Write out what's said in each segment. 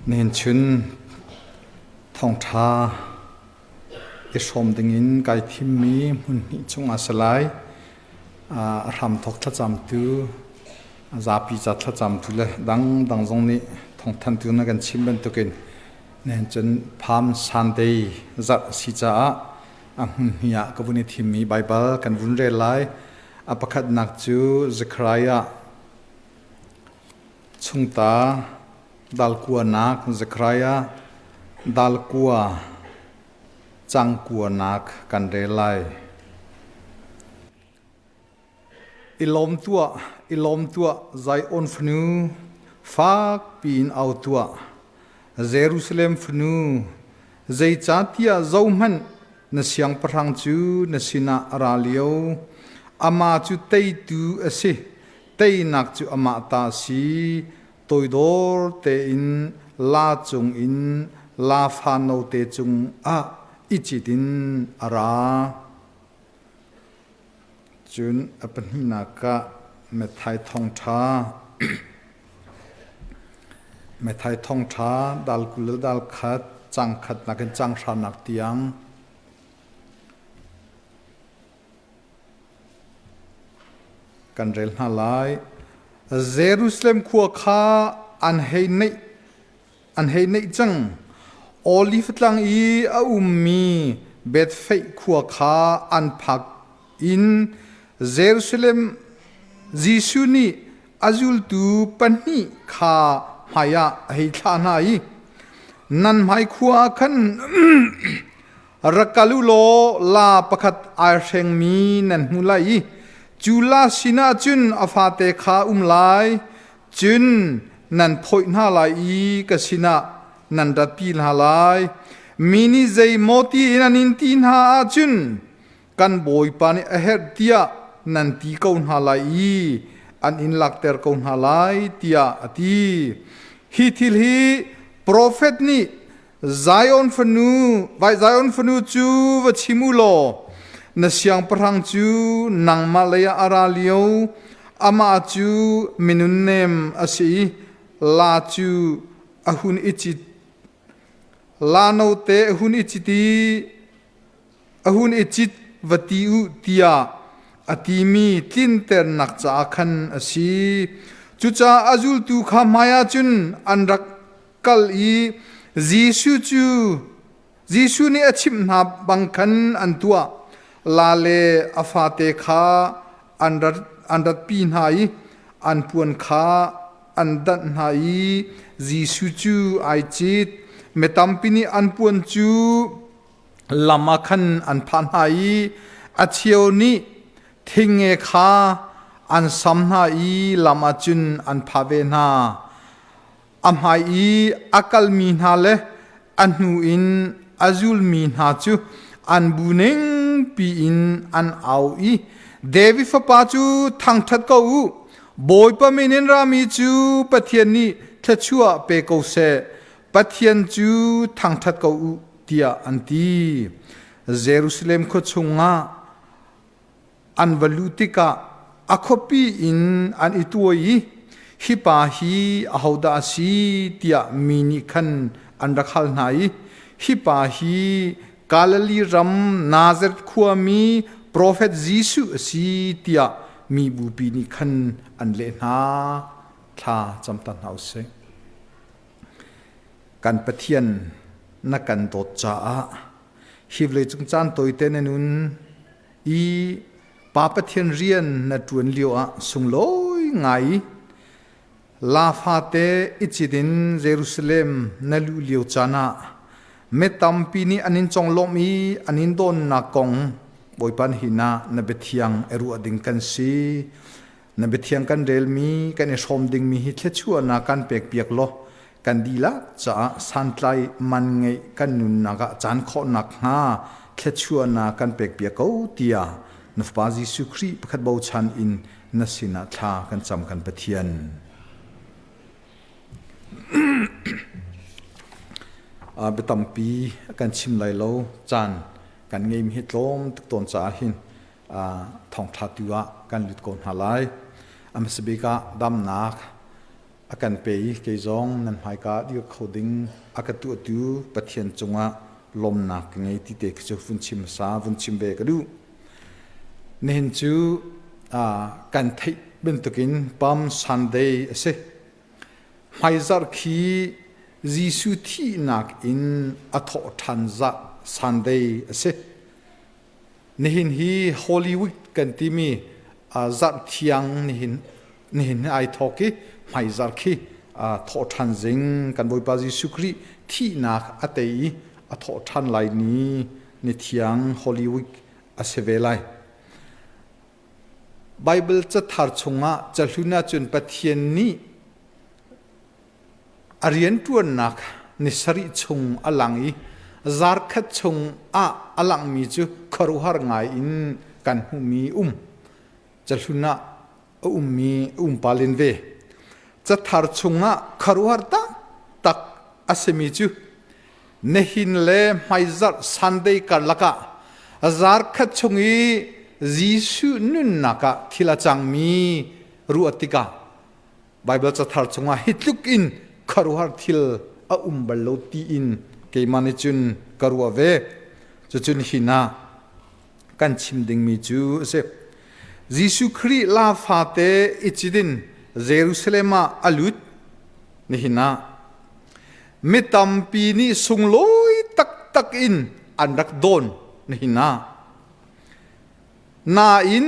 เน้นชุนท่องท่าอิชมดิ่งไก่ทิมมีมุนนิจงอาศัยรำทกทัจำตัวzarhpiจัดทัจำตัวเลยดังตรงนี้ท่องทันตัวนักการชิมเป็นตัวกินเน้นจนพามสันเดย์จัดสิจ้ามุนหิยะกับวันนี้ทิมมีไบเบิลกันวุ่นเร่ไล่ประคัดนักจูซักรายะชุงตาดัลกัวนักซักรายะดัลกัวจังกัวนักกันเร่ไล่อิลมตัวใจอ่อนฟนูฟากปีนเอาตัวเยรูซาเล็มฟนูใจจัดที่เจ้ามันนเสียงพระงจูนสินาราเลียวอามาจูเตยตูเอสิเตยนักจูอามาตาสีตัวดอร์เตอินลาจงอินลาฟานเอาเตจงอิจิตินอาราจุนอปนินักะเมทัยทองท้าเมทัยทองท้าดัลกุลดัลขัดจังขัดนักจังชานักเตียงกันเรลนาไลเยรูซาเล็มขัวข้าอันเฮเนจังโอลิฟตังอีอุมมีเบดเฟขัวข้าอันพักอินเยรูซาเล็มจิสุนีอาจุลตูปันนีข้าหายาเฮทานาอีนันไม่ขัวขันรักกาลุโลลาประคัดอาเชงมีนันมุไลจูลาสินาจุนอาฟาเตคาไลจุนนันพอยนาไลกสินานันดัดปีนาไลมินิเจโมตีนันอินตีนาจุนกันบอยปานิเฮดเตียนันตีกาวนาไลอันอินลักเตอร์กาวนาไลเตียอตีฮิทิลฮีโปรเฟตนีไซออนฟนูจูวชิมุโลนเสียงพระงจูนังมาเลย์อาราเลียวอามาจูมินุนเนมอาศัยลาจูอาหุนอิจิตลาโนเตอาหุนอิจิตีอาหุนอิจิตวัติอุติยาอติมีตินเตอร์นักจากขันอาศัยจุจ้าอาจุลตูขามายาจุนอันรักกัลอีจิสุนี่อชิมนาบังคันอันตัวลาเลอาฟาเตคาอันดัดปีนหายอันปวนคาอันดัดหายจิสุจูไอจิตเมตัมปินีอันปวนจูลามาคันอันพันหายอาเชียวนี้ทิงเอคาอันสัมหายลามาจุนอันพาเวนาอัมหายอักลมีนาเลอันหูอินอาจุลมีนาจูอันบุเนงปีอินอันเอาเดวิฟปาจูทางทัดกูบอยปะเมนินรามีจูปะเทียนนี้ทะชัวเปโกเซปะเทียนจูทางทัดกูเตียอันตีเยรูซาเล็มขชงาอันวลุติกาอคปีอินอันอิตัวฮิปาฮีอาฮดาซีเตียมินิคันอันรักฮัลไนฮิปาฮีกาลลีรัมนาซาเรตขัวมีโปรเฟตยิสุสีเตียมีบูปีนิคันอันเลนาท่าจำตันเอาเสกันปะเทียนนักกันโตจ้าฮิวเลยจุงจานตัวเตนนุนป้าปะเทียนเรียนนัดวนเลียวสุงลอยไงลาฟาเตอิจิดินเยรูซาเล็มนัลุเลียวจานะเมตัมปีนี้อันนินจงลมีอันนินโดนนักกงบอยปันหินะนเบทียงเอรุอดิงกันซีนเบทียงกันเรลมีกันเอชมดิงมีฮิตเลชัวนักกันเปียกเปียกโลกันดีละจะสันไลมันไงกันนุนนักจานข้อนักฮาเคลชัวนักกันเปียกเปียกเอาเตียนฟบาซิสุครีประคัดบ่าวชันอินนัสินาทากันจำกันเบทียนเบตัมปีกันชิมไหลโลจานกันเงยมีฮิตลมตุกตนจ่าหินท่องทัดตัวกันหลุดโกนหาไลอัมสบิกาดำนัก อาการเปย์เกยจงนั่นหายกาดิโคดิ้งอากาตัวดูปะเทียนจงะลมหนักไงที่เด็กจะฟุ้นชิมสาฟุ้นชิมเบกดูเน้นจูการที่เป็นตุกินปั๊มซันเดย์เสไม่จาร์คีจิสุที่นักอินอัฐทันจะซันเดย์เสนี่เห็นฮีฮอลลีวูดกันที่มีจัดเที่ยงนี่เห็นไอทอกีไม่จาร์คีทอทันจิงกันบ่อยปาจิสุครีที่นักอัตย์อัฐทันไลนี้นี่เที่ยงฮอลลีวูดอาเซเวลัยไบเบิลจะทาร์ชงะจะลุน่าจนปะเทียนนี้อริยนตัวนักนิสริชงอลังอีจาร์คัดชงอลังมีจูคารุฮาร์ไงอินกันหูมีจะลุน่ามีปาลินเวจะทาร์ชงะคารุฮาร์ตักอาเซมีจูเนหินเลไม่จัดซันเดย์กันละกะจาร์คัดชงอีจิสุนุนนักทิลาจังมีรูอติกาไบเบิลจะทาร์ชงะฮิตลุกอินคารุฮาร์ทิลบาลโลตีอินเกมันจุนคารุอเวจุนหินากันชิมดิงมีจูเซจิสุครีลาฟาเตอิจิดินเยรูซาเล็มอาลุดนี่หินาเมตัมปีนีสุงลอยตักอินอันรักโดนนี่หินานาอิน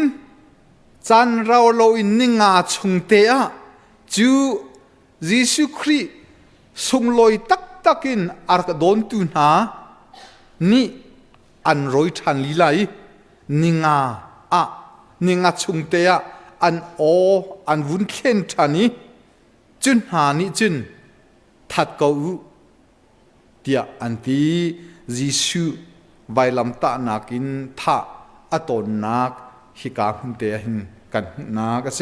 จันเราโลอินนิงาชงเตะจูจิสุครีสุงลอยตักอินอาร์กโดนตุนานี่อันรอยทันลีไลนิงาชงเตะอันวุ้นเข็นทันีจุนหานี่จุนทัดกูเดียอันที่จิสุใบลำตานักินท่าอตอนนักฮิกาหุ่นเตหินกันนักเส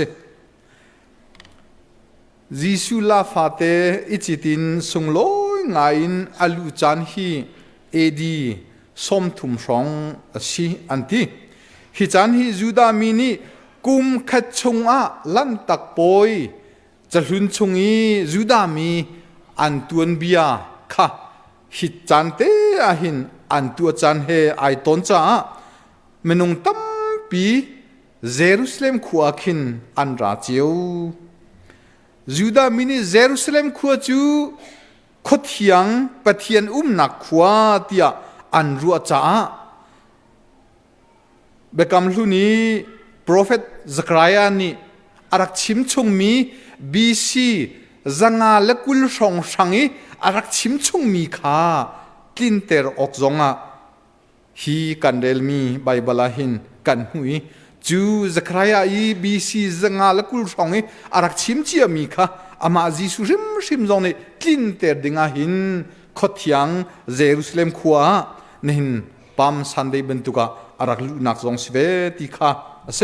จิสุลาฟาเตอิจิตินสุงลอยไงอินอลูจันฮีเอดีสมทุมสองสีอันที่ฮิจันฮีจูดามินีกุมขัดชงลันตักปอยจะลุนชงอีจูดามีอันตัวนเบียค่ะฮิจันเตอหินอันตัวจันเฮไอตอนจ้าเมนุงตั้มปีเยรูซาเล็มขัวขินอันราเจียวยูดามินีเยรูซาเล็มขัวจูขดเทียงปะเทียนนักขัวเตียอันรัวจ้าเบกำลุนีโปรเฟตซักรายานีอารักชิมชงมีบีซีจังอาเล็กุลสองสังอีอารักชิมชงมีข้ากินเตอร์ออกจงฮีกันเดลมีไบเบิลหินกันหุยจูซักรายาอีบีซีจังอาเล็กุลสองอีอารักชิมเจียมีข้าอามาจิสุริมจงนี่กินเตอร์ดิงาหินขดยังเยรูซาเล็มขัวนี่หินปั๊มซันเดย์เป็นตุกะอารักลุนักจงสเวติข้าเส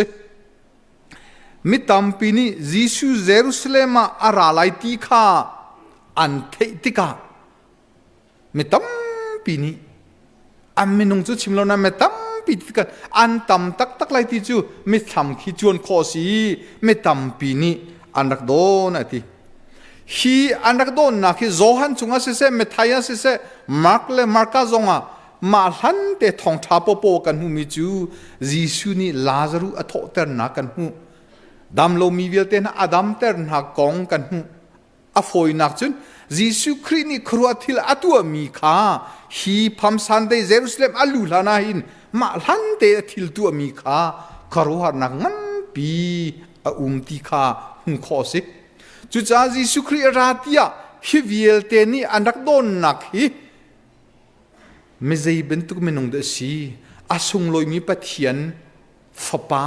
มิตัมปีนี้จิสุเยรูซาเล็มอาราไลติข้าอันเทติกามิตัมปีนี้อันมินุงจูชิมโลนะมิตัมปีติกันอันตัมตักไลติจูมิตัมขีจวนโคสีมิตัมปีนี้อันรักโดนไอทีฮีอันรักโดนนะคือโจฮันจุงอาเสมิทายาเสมาร์กาจงอามาหันเตทองทับโปกันหูมิจูจิสุนี่ลาซารุอโตเตอร์นักกันหูดัมโลมีเวลเตนะอดัมเตอร์นักกองกันหูอฟอยนักจุนจิสุครินี่ครัวทิลอตัวมีข้าฮีพัมซันเดเยรูซาเล็มอลูลานาหินมาหันเตทิลตัวมีข้าครัวนักงั้นปีติข้าหูข้อสิจุจ้าจิสุคริราติยาฮิเวลเตนี่อันรักโดนนักฮีไม่ใช่เป็นตุกเมนงเดสีอาสงลอยมีปะเทียนฝปา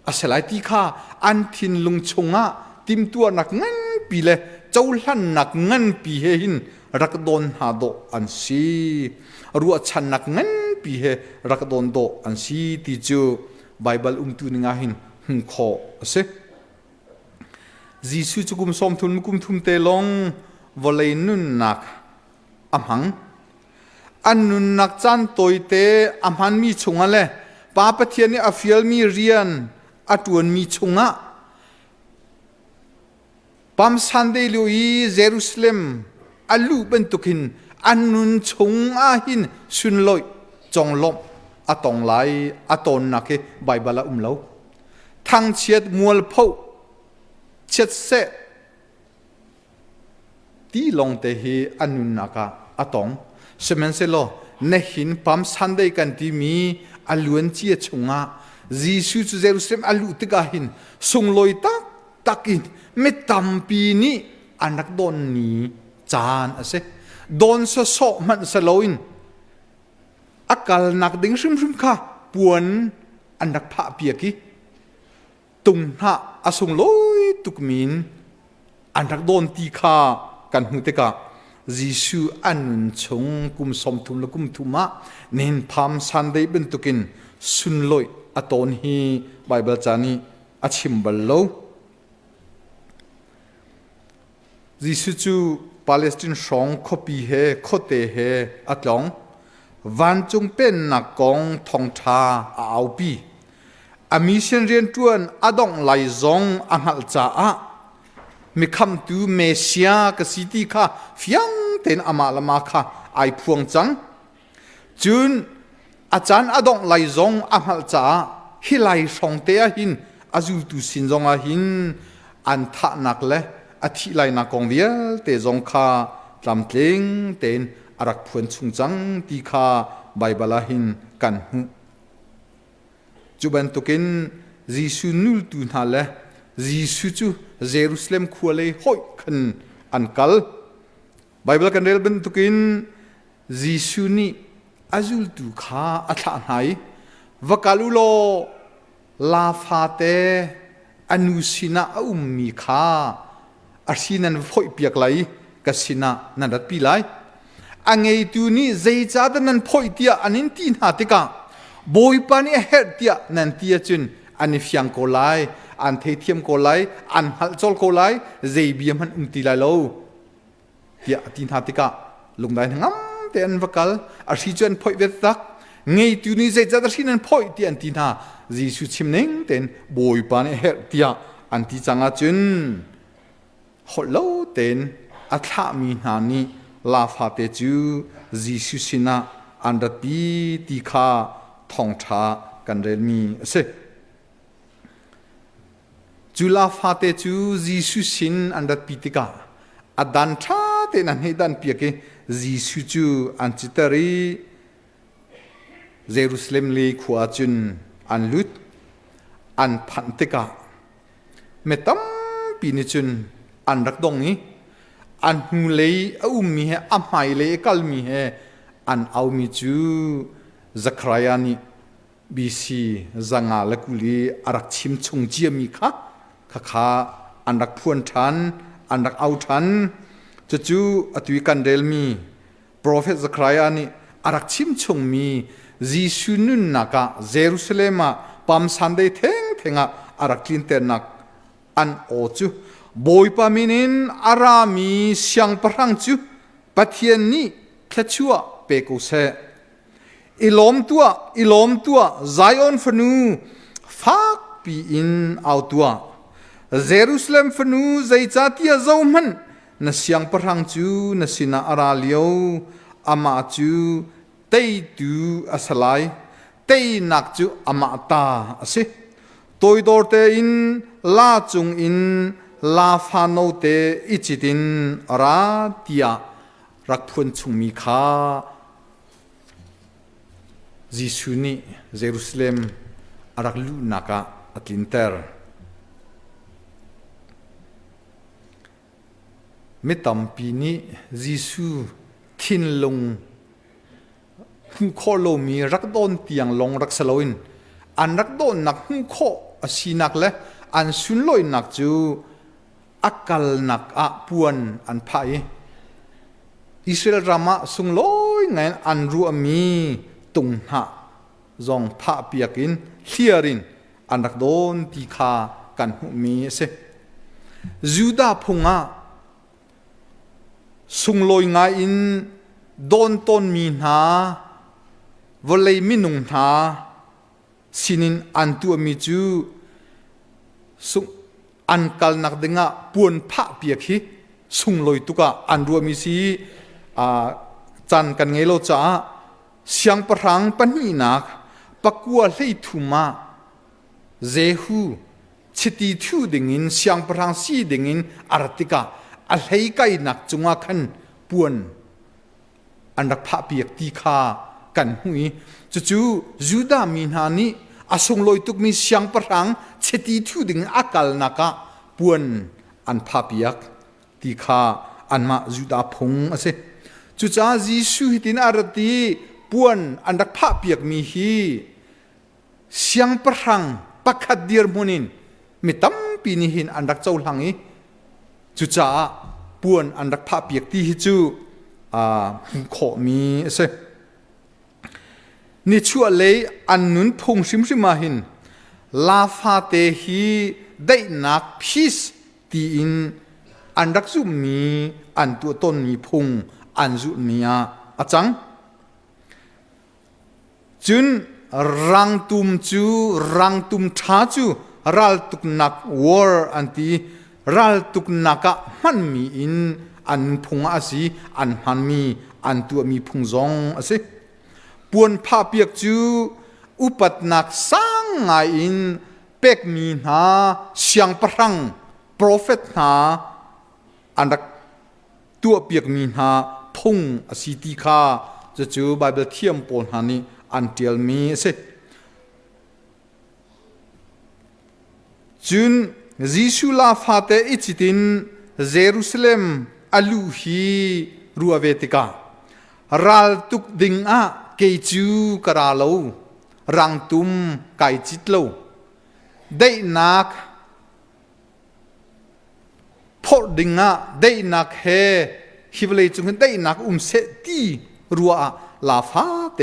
อาศัยที่ข้าอันทินลุงชงะติมตัวนักเงินปีเลยเจ้าลันนักเงินปีเหินรักโดนหาโดอันสีรัวชันนักเงินปีเฮรักโดนโดอันสีที่จูไบเบิลตุนิงาหินหุ่นขอเสจิสุจุกุมสมทุนมุกุมทุมเตลงวลัยนุนนักอำหังอันนุนนักจันตัวเตอำหันมีชงอะไรป้าปะเทียนนี่อฟิลมีเรียนอัตวนมีชงะ ปั๊มซันเดลุยเยรูซาเล็มอัลลูเป็นตุกินอันนุนชงอาหินสุนลอยจงลมอะตองไลอะตอนนักไบเบิลเลาทั้งเชียดมัวลพเชียดเสที่ลงเตหีอันนุนนักอะตองเสมันเซโลเนหินปั๊มซันเดกันที่มีอัลลวนเชียชงอาจีซูจูเยรูซาเล็มอัลลูติกาหินส่งลอยตักอินไม่ตัมปีนี้อันนักโดนนี้จานอะเซโดนสะสอมันสลอยน์อากาศนักดิ้งชุมค่ะปวนอันนักพะเปียกีตุงหะอสุงลอยตุกมินอันนักโดนตีขากันหุติกาจิสูอันนุนชงกุมสมทุมและกุมทุมะเน้นพามซันเดย์เป็นตุกินสุนลอยอตอนฮีไบเบิลจานีอชิมบัลโลจิสูจูปาเลสไตน์สองคบีเฮโคเตเฮอัตลองวันจงเป็นนักกองทองทาอาปีอามิเชนเรียนตวนอดองไลซองอังหัลจ้ามีคำตูเมเซียกสิติค่ะฟียงเต็นอามาลมาค่ะไอพวงจังจุนอาจารย์อดองไลซองอังหัลจ้าฮิไลสองเตียหินอาจูตุสินซองอาหินอันทะนักเลอธิไลนักกองเวียเตซองค่ะลำเตงเต็นอารักพวนชุงจังตีขาไบเบิลหินกันหูจุบันตุกินจิสูนุลตุนฮาเลจิสูจูเยรูซาเล็มขัวเลยหอยขันอันกัลไบเบิลกันเรลบันตุกินจิสูนีอาจุลตุขาอัตไหนวกัลุโลลาฟาเตอนุสินาอุมมีขาอาศินันหอยเปียกไหลกัสินานันรัดปีไหลอังไงตัวนี้ใจจ้าดันนั้นพ่อยเตียอันนี้ตีนหาติกาบอยปานี่เฮ็ดเตียนันเตียจุนอันนี้ฟิยังโกไลอันเทียมโกไลอันฮัลโจลโกไลใจเบียมันตีไลโลเตียตีนหาติกาลงได้ทั้งนั้นเตียนวักลอาชีจวนพ่อยเวทักไงตัวนี้ใจจ้าดันนั้นพ่อยเตียนตีนหาจีสุชิมเน่งเตียนบอยปานี่เฮ็ดเตียอันที่จังอาจุนฮอลโลเตียนอัตามีนานีลาฟาเตจูจิสุสินะอันดับปีตีขาทองชากันเรมีเสจูลาฟาเตจูจิสุสินอันดับปีติกาอดันชาเตนันให้ดันเปียกจิสุจูอันจิตรีเยรูซาเล็มลีขวาจุนอันลุดอันพันติกาเมตัมปีนิจุนอันรักดงนี้อันหูเลยอุมมีเหอัมไฮเลยกัลมีเหอันเอามีจูซักรายานีบีซีจังอาเลกุลีอารักชิมชงเจียมีค่ะข้าอันรักพวนทันอันรักเอาทันจูอตุยกันเดลมีโปรเฟสซักรายานีอารักชิมชงมีจิสุนุนนักเยรูซาเล็มปั๊มซันเดย์เทงอารักลินเตอร์นักอันโอจูบอยปามินินอารามีเสียงพรังจูปะเทียนนี้แค่ชัวเปกุเซอิลอมตัวไซออนฟนูฟักปีอินเอาตัวเยรูซาเล็มฟนูใจจัดที่จะมันนเสียงพรังจูนสินาอาราเลียวอามาจูเตยตูอาสลายเตยนักจูอามาตาสิตัวดอร์เตอินลาจุงอินลาฟาโนเตอิจิตินราติยารักพวนชุงมีคาจิสุนีเยรูซาเล็มอารักลูนักอัตลินเตอร์ไม่ต่ำปีนี้จิสุทินลงหุ่นโคโลมีรักโดนเตียงลงรักสโลอินอันรักโดนนักหุ่นโคอสีนักเลยอันสุนลอยนักจูอักลนักอาปวนอันพายอิสราเอลรามาสุงลอยไงอันรัวมีตุงหะจงพะเปียกินเลียรินอันรักโดนตีขากันหุมีเสจูดาพงะสุงลอยไงอินโดนต้นมีนาวเลยมินุงนาสินินอันตัวมีจูสุ อันกัลนักดึงปวนพระเปียกฮีสุงลอยตุกะอันรวมิสีจันกันไงโลจ้าเสียงปรังปันนีนักปะกัวเลยทุมาเจหูชิติทูดิ่งินเสียงปรังสีดิ่งินอาร์ติกาอะไรกันนักจุงอาคันปวนอันรักพระเปียกตีขากันหุยจู่ๆยูดามีนานีอาสงลอยตุกมีเสียงปรังชิติทูดิ่งอากาลนักปวนอันพระเปียกตีขาอันมายูดาพงอาเซจู่จ้าจีสุหิตินอารตีปวนอันรักพระเปียกมีฮีเสียงปรังปักขัดเดียร์มุนินมีตั้มปีนิหินอันรักเจ้าหลังนี้จู่จ้าปวนอันรักพระเปียกตีฮิจูขอมีเสนี่ชัวเลยอันนุนพงชิมมาหินลาฟาเตฮีได้นักพิสตีอินอันรักจุมีอันตัวต้นมีพงอันจุมีอาจังจุนรังตุมจูรังตุมท้าจูรัลตุกนักวอร์อันตีรัลตุกนักมันมีอินอันพงอาศีอันมันมีอันตัวมีพงจงอาศีปวนพาเปียกจูอุปัตนักสังไงอินเป็กมีนาเสียงพรังโปรเฟตนาอันรักตัวเปียกมีนาพงอาศีติคาจะจูไบเบิลเทียมปนหานีอันเทียลมีเสจุนยิสุลาฟาเตอิจิตินเยรูซาเล็มอลูฮีรัวเวติการัลตุกดิงอาเกจูกราโลรังตุมไกจิตโลได้นักพอดิงอาได้นักเฮฮิบเลจุงได้นักเสตีรัวลาฟาเต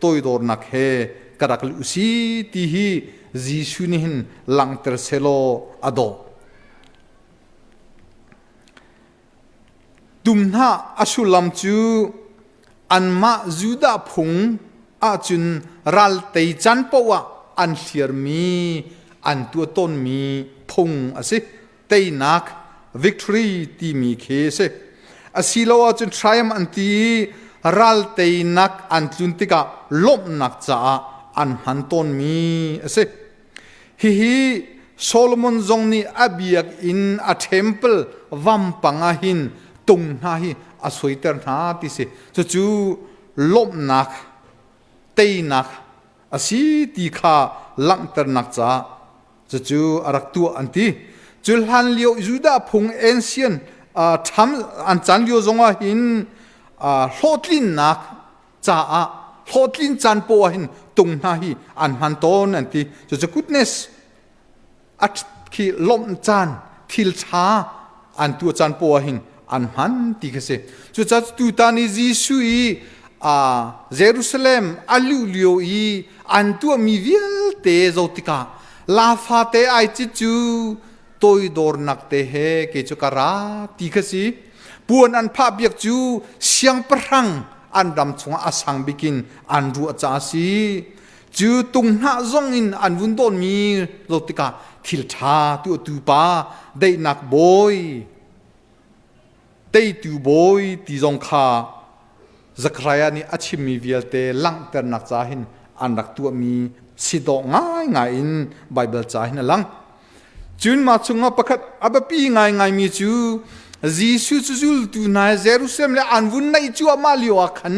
ตัวดอร์นักเฮกระดักลุสีตีฮีจีสุนิหินลังเตอร์เซโลอโดตุมนาอสุลัมจูอันมาจูดาพงอาจุนรัลเตจันปวะอันเสียร์มีอันตัวต้นมีพงอาศัยเตนักวิกตอรีที่มีเคสอาศิลวะจุนทรายมันอันตีรัลเตนักอันจุนติกาลบนักจ้าอันหันต้นมีอาศัยฮิโซโลมอนจงนี่อเบียกอินอาเทมเพิลวัมปังหินตุงนาฮีอาศัยเตอร์นาติเสจู่ลบนักเตนักอาศัยตีขาลังเตอร์นักจ้าจู่อารักตัวอันที่จุลฮันเลียวยูดาพงเอ็นเซียนทำอันจันเลียวจงหินโลดลินนักจ้าโลดลินจันปัวหินตุงนาฮีอันหันต้นอันที่จู่กุดเนสอัดขีลมจันทิลชาอันตัวจันปัวหินอันมันตีกเสจู่จัดตุตานิจิสุยเยรูซาเล็มอาลูเลียวอีอันตัวมีวิลเตโจติกาลาฟาเตไอจิจูตัวดอร์นักเตเฮเกจุการาตีกสิปวนอันภาพเบียกจูเสียงปรังอันดำชงอาสังบิกินอันรัวจ้าสีจูตุงหน้าจงอินอันวุนโดนมีโจติกาทิลชาตัวตูปาได้นักบอยเตยตูบอยตีจงคาจักรยานี่อาชิมีเวียลเตลังเตอร์นักจ้าหินอันรักตัวมีสิโดง่ายง่ายอินไบเบิลจ้าหินลังจุนมาชงประคัดอับปีง่ายง่ายมีจูจีสุจุลตูนายเยรูซาเล็มเลอันวุนในจัวมาลิวขัน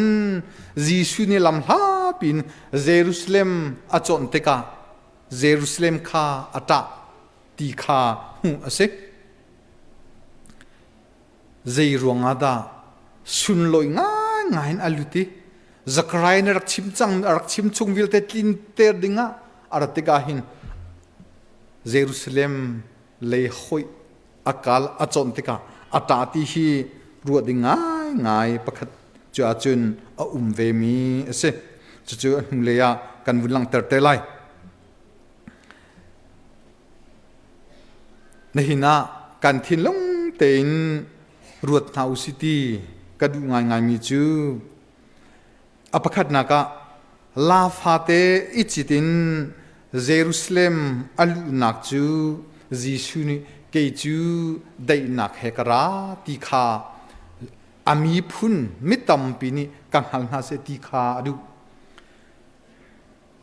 จีสุนี่ลำลาปินเยรูซาเล็มอาจอนเตกาเยรูซาเล็มข้าอัตตาตีข้าหูอาศัยเจรวงอาดาสุนลอยง่ายง่ายอัลลุติจักรายนรักชิมจังรักชิมชงวิลเตตินเตอร์ดิงะอารัติกาหินเยรูซาเล็มเลยหอยอากาลอาจอนติกาอัตตาติฮีรัวดิงง่ายง่ายประคัดจอาจุนเวมีเสจู่ๆหุ่นเลียกันวุ่นลังเตอร์เตลัยในหินะกันทินลงเต็นรวดนาอุสิตีกระดูง่ายง่ายมีจูอภัดนักลาฟาเตอิจิตินเยรูซาเล็มอัลลุนักจูจีสุนีเก จูได้หนักเฮกราตีขาอามีพุนมิตำปีนี้กังหันหาเสตีขาดู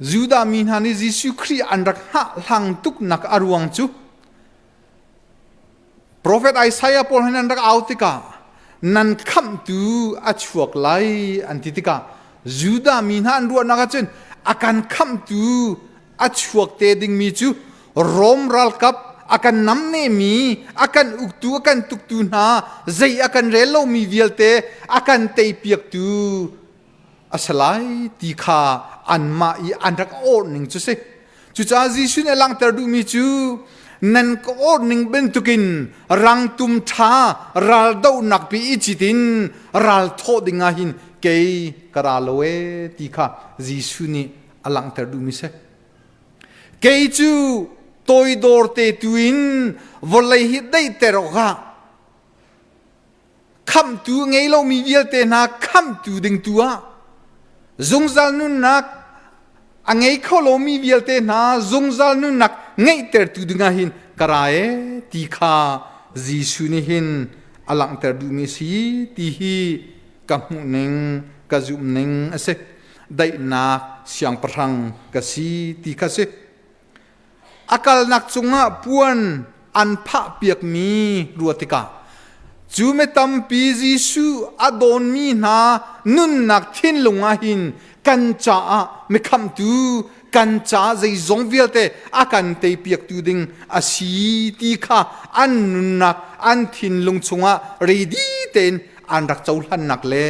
จูดามีนานิจิสุครีอันรักหะหลังตุกนักอารวงจูโปรเฟตไอซายาพอลให้นันรักเอาติกานันคำตูอัจฉวกไลอันติติกาจูดามีนาอันรัวนักจนอาการคำตูอัจฉวกเตดิงมีจูรอมรัลกับakan namne mi akan uktu akan tuktu na zai akan relo mi vielte akan tei piak tu asalai ti kha anma I anrak orning chu se chu cha ji shun elang ter du mi chu nan ko orning ben tukin rang tum tha ral dau nak pi ichitin ral tho dinga hin ke karaloe ti kha ji shuni alang ter du mi se ke chu tôi đổ tê tuyên vô lấy hít đây tê rõ ha khăm tu ngay lâu mi viết tê na khăm tu đình tu á dùng zal nun nak anh ngay khâu lâu mi viết tê na dùng zal nun nak ngay tê tu đình hin karae ti kha Giêsu ni hin alang tê du mi si ti hi kamu neng kazum neng ase dai na siang perang kasi ti kasi akal nak chunga puan an pha piak mi ruatika chume tampi Giêsu adon mi na nun nak thin lunga hin kan cha me kham tu kan cha zai zong vialte akan te piak tu ding asi ti kha an nun nak an thin lung chunga ready ten an rak chaulan nak le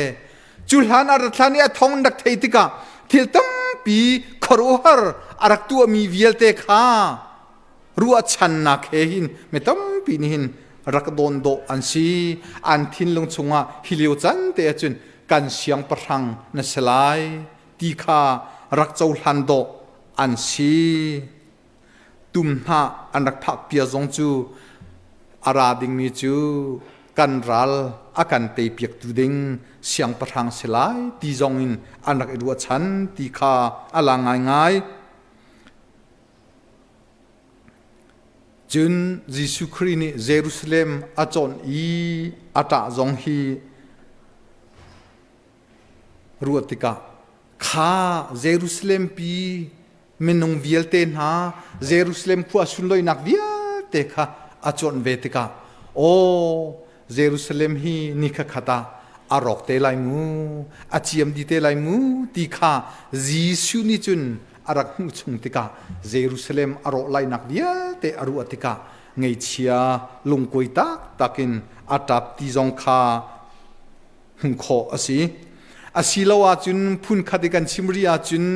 chulhan ar thlani a thong dak theitika thil tampi kharohar arak tu mi vielte kha ruwa chan nak he hin metam pin hin rakdon do an si an thin lung chunga hilio chan te chun kan siang parhang na selai ti kha rak chau hlan do an si tum ha an rak phak pia zong chu ara ding mi chu kan ral akan te piak tu ding siang parhang selai ti zong in an rak ruwa chan ti kha ala ngai ngai jun Giêsu Christ ni Jerusalem achon I ata zong hi ruatika kha Jerusalem pi menung vielte na Jerusalem khu asunloi nak vialte kha achon vetika o Jerusalem hi nikha khata arok te lai mu achiam di te lai mu ti kha Giêsu ni chun arak hu chung tika Jerusalem aro lai nak vial te aru atika ngei chia lungkoi tak takin atap ti zong kha kho asi lawa chun phun khadikan chimri a chun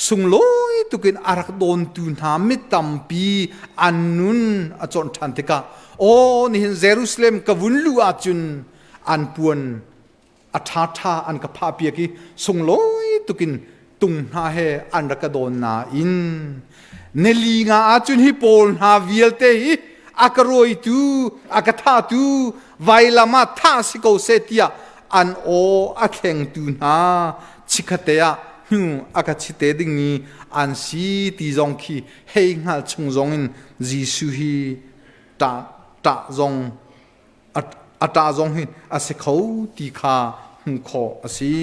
sungloi tukin arak don tu na mitam pi annun achon than tika o ni Jerusalem ka vunlu a chun an puan atha an ka pha pi ki sungloi tukin tung na he an rakadon na in neli nga achun hi pol na vielte hi akaroi tu akatha tu vailama tha siko setia an o akheng tu na chikhatea hu akachite ding ni an si ti zong khi hei ngal chung zong in Giêsu hi ta zong ata zong hi ase khau ti kha hu kho asi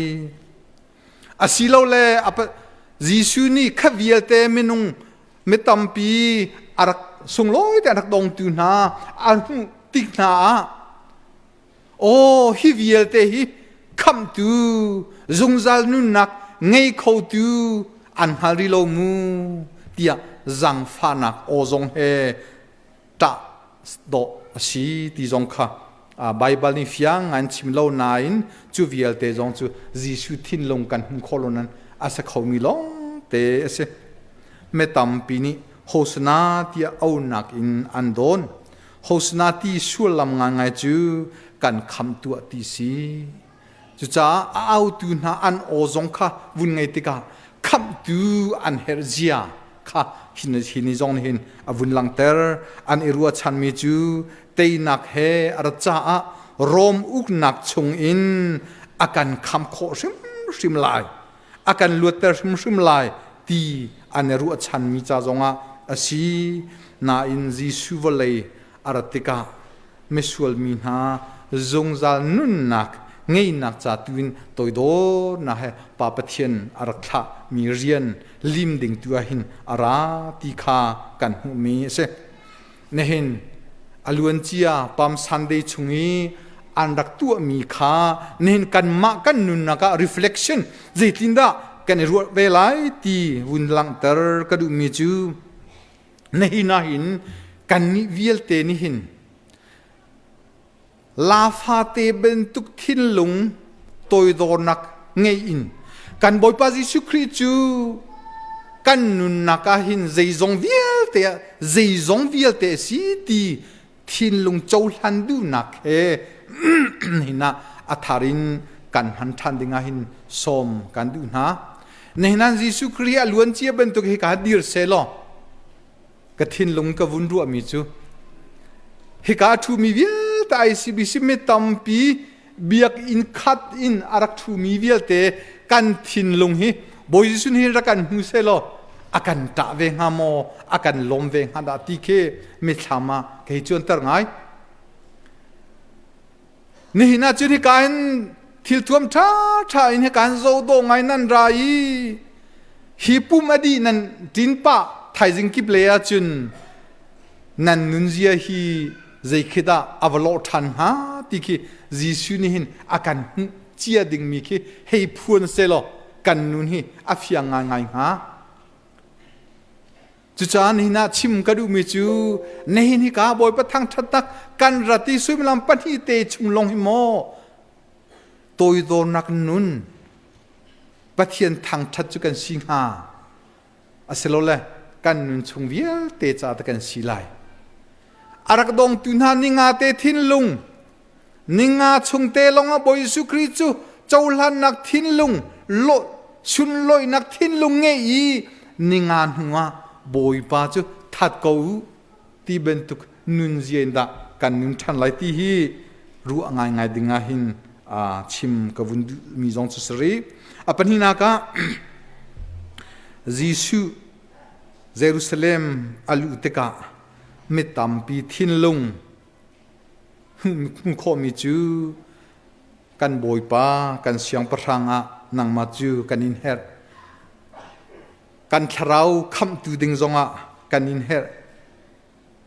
asilo le apa Giêsu ni khavielte menung metampi arak sungloi te arak dong tu na an tik na o hi vielte hi kham tu zungzal nun nak ngei khou tu an harilo mu tia zang fa nak o zong he ta do si ti zong kha Bible ni fiang an chimlo nain chu vielte zong chu Giêsu thin long kan kholonan asa khomi long te ase metam pini hosna tia au nak in andon hosna ti sulam nga ngai chu kan kham tu ti si chu cha au tu na an o zong kha vun ngai tika kham tu an herzia kha hin zong hin avun lang ter an irua chan mi chu tei nak he archa a rom uk nak chung in akan kham kho sim lai akan luater sim lai ti aneru chan mi cha zonga asi na in Giêsu volei aratika mesual min ha zongzal nun nak ngei nak cha tuin toido na he pa pathian arakha mi rian lim ding tua hin ara ti kha kan hu mi se nehin aluan chia pam sunday chungi andak tu mi kha nehin kan ma kan nun naka reflection zeitinda kan ru velai ti wun lang ter ka du mi chu nehina hin kan ni viel te ni hin la pha te ben tuk thin lung toi do nak ngei in kan boy pa Jesu Christ chu kan nun naka hin zeizong viel te si ti thin lung chou han du nak he hina atharin kan han than dinga hin som kan du na nehinan Jesu Christ alun chia ben tuk he ka dir selo ka thin lung ka vun ru mi chu he ka thu mi viel ta ICBC me tampi biak in khat in arak thu mi viel te kan thin lung hi boy sun hi ra kan hu selo akan ta ve nga mo akan lom ve nga da ti ke me thama ke chon tar ngai ni hina chuni kan thil thuam tha in he kan zo do ngai nan rai hi pum adi nan tin pa thai jing ki playa chun nan nun zia hi zeikhida avalo than ha ti ki jisu ni hin akan chia ding mi ki hei phun selo kan nun hi afia ngai ha chu chan hina chim ka du mi chu nei ni ka boy pa thang that tak kan rati suim lam pa hi te chung long hi mo toi do nak nun pathian thang that chu kan sing ha aselo le kan nun chung viel te cha ta kan silai arak dong tunha ninga te thin lung ninga chung te longa boy Jesu Christ chu chaulan nak thin lung lo sun loi nak thin lung nge i ninga hunga boy pa chu that ko ti ben tuk nun zienda kan nun than lai ti hi ru angai ngai dinga hin chim ka vun mi zong chu sri apan hina ka Jesu Jerusalem alu teka mitam pi thin lung kho mi chu kan boy pa kan siang paranga nang ma chu kan in her kan tharau kham tu ding zonga kan in her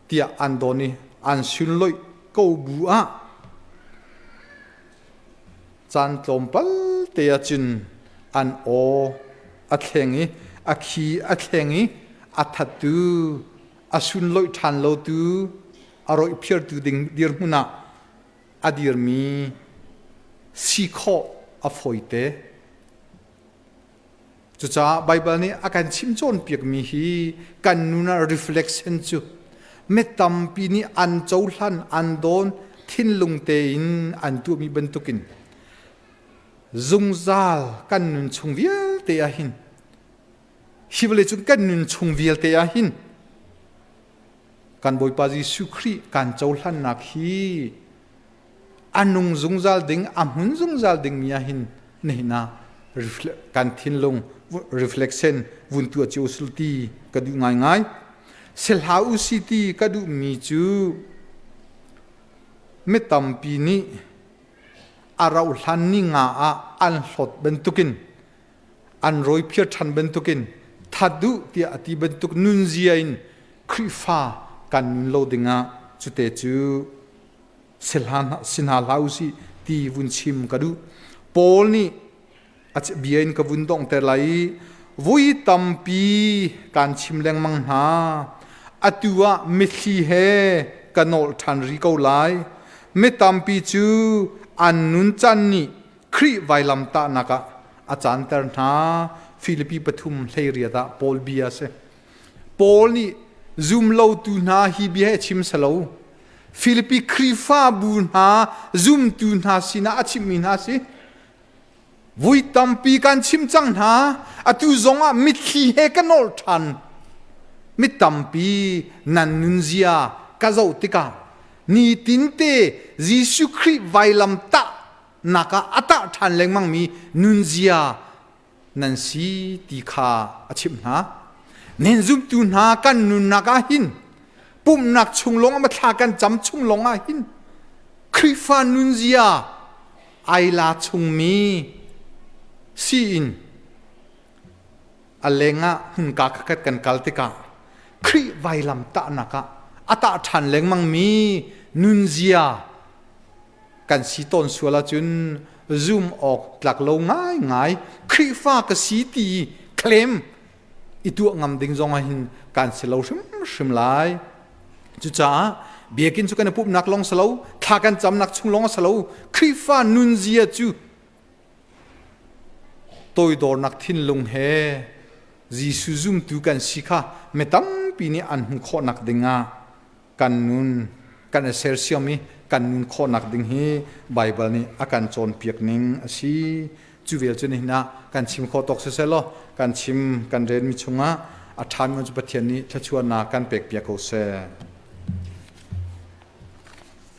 tia andoni an sun loi ko bu a chan tlompal te a chin an o a thengi a khi a thengi a thatu asun loi than lo tu aroi phier tu ding dir huna adir mi si kho a foite chu cha bible ni akan chim chon piak mi hi kan nuna reflection chu metam pi ni an chouhlan an don thin lung te in an tu mi ban tukin zungzal kan nun chungvial te a hin hivle chu kan nun chungvial te a hin kan boy pa Jesu Christ kan chaulan nak hi anung zungzal ding amun zungzal ding mia hin nehna kan thin lung reflection vun tu chu sulti ka du ngai ngai sel ha u city ka du mi chu metam pi ni arau hlan ni nga a an hlot bentukin an roi phiar than bentukin thadu ti ati bentuk nun ziain khrifa kan lo dinga chute chu selhan sinha lausi ti vun chim kadu pol ni ach bien ka vun dong te lai vui tampi kan chim leng mang ha atua mithi he kanol than ri ko lai me tampi chu an nun chan ni khri vailam ta naka achan ter na Philippi pathum hleiria da pol bia se pol ni zoom lo tu na hi bi he chim salo Philippi krifa bu na zoom tu na sina achim min ha si vui tampi kan chim chang na atu zonga mithi he kanol than mi tampi nan nunzia ka zo tika ni tinte Jesu Christ vailam ta naka ata than lengmang mi nunzia nan si ti kha achim na nen zum tu na kan nun naka hin ปุ่มนักชุงลงมาทากันจำชุงลงหินคริฟานุนเซียไอลาชุงมีซีอินอเลงะหุนกาคัดกันกัลติกาคริไวลำตานักะอัตทันเลงมังมีนุนเซียกันสีต้นสัวละจุนzoom ออกหลักโลง่ายง่ายคริฟ้ากสีตีเคลมอีตัวงำดิ่งจงหินการเสลาชิมลายจุจ้าเบียกินสุกันปุ๊บนักลงเสลาทากันจำนักชุงลงเสลาคริฟ้านุนเซียจูตัวดอนักทินลงเฮจีซูซุมตูกันสิค่ะไม่ตั้งปีนี้อันหุ่นโคนักดิ่งกันนุนกันเซอร์เซียมีกันนุนโคนักดิ่งเฮไบเบิลนี่อาการโจนเปียกนิ่งสิจูเวลจุนี่นะกันชิมโคตกเสลกันชิมกันเรียนมิชงะอาทานมันจะปะเทียนนี้ถ้าชวนนากันเปียกเปียกโอเซ